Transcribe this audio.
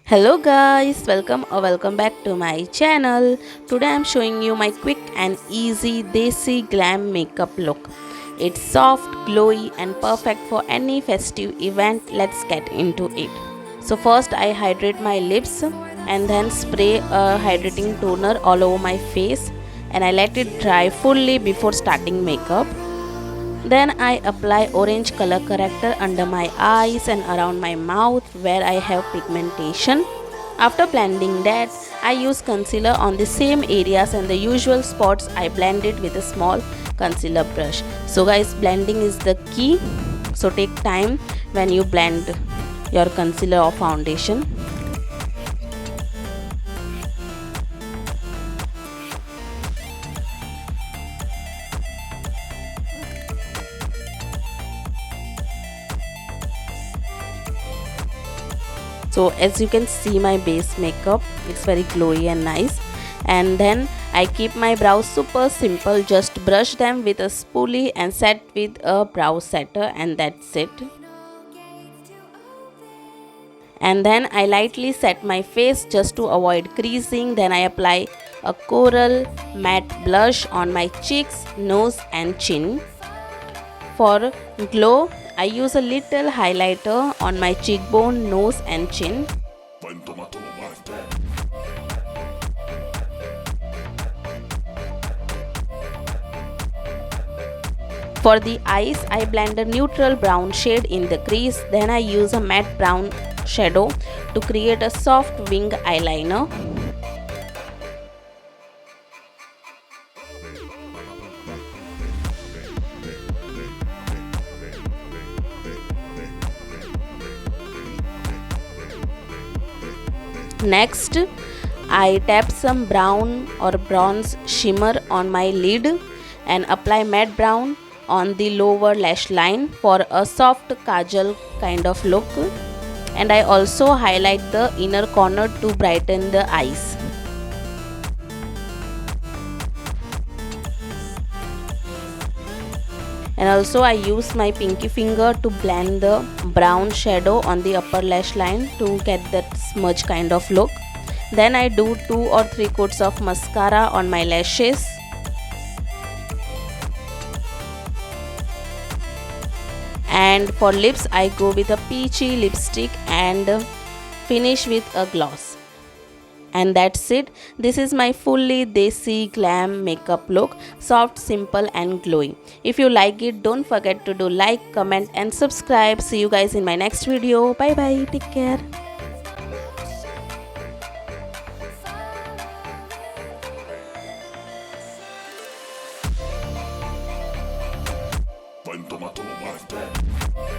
Hello guys, welcome back to my channel. Today I am showing you my quick and easy Desi Glam makeup look. It's soft, glowy and perfect for any festive event. Let's get into it. So first I hydrate my lips and then spray a hydrating toner all over my face and I let it dry fully before starting makeup. Then I apply orange color corrector under my eyes and around my mouth where I have pigmentation. After blending that, I use concealer on the same areas and the usual spots. I blend it with a small concealer brush. So guys, blending is the key. So take time when you blend your concealer or foundation. So as you can see, my base makeup, it's very glowy and nice. And then I keep my brows super simple, just brush them with a spoolie and set with a brow setter, and that's it. And then I lightly set my face just to avoid creasing. Then I apply a coral matte blush on my cheeks, nose and chin. For glow, I use a little highlighter on my cheekbone, nose and chin. For the eyes, I blend a neutral brown shade in the crease. Then I use a matte brown shadow to create a soft wing eyeliner. Next, I tap some brown or bronze shimmer on my lid and apply matte brown on the lower lash line for a soft kajal kind of look. And I also highlight the inner corner to brighten the eyes. And also I use my pinky finger to blend the brown shadow on the upper lash line to get that smudge kind of look. Then I do 2 or 3 coats of mascara on my lashes. And for lips I go with a peachy lipstick and finish with a gloss. And that's it. This is my fully Desi Glam makeup look. Soft, simple and glowy. If you like it, don't forget to do like, comment and subscribe. See you guys in my next video. Bye bye. Take care. Toma, toma, toma,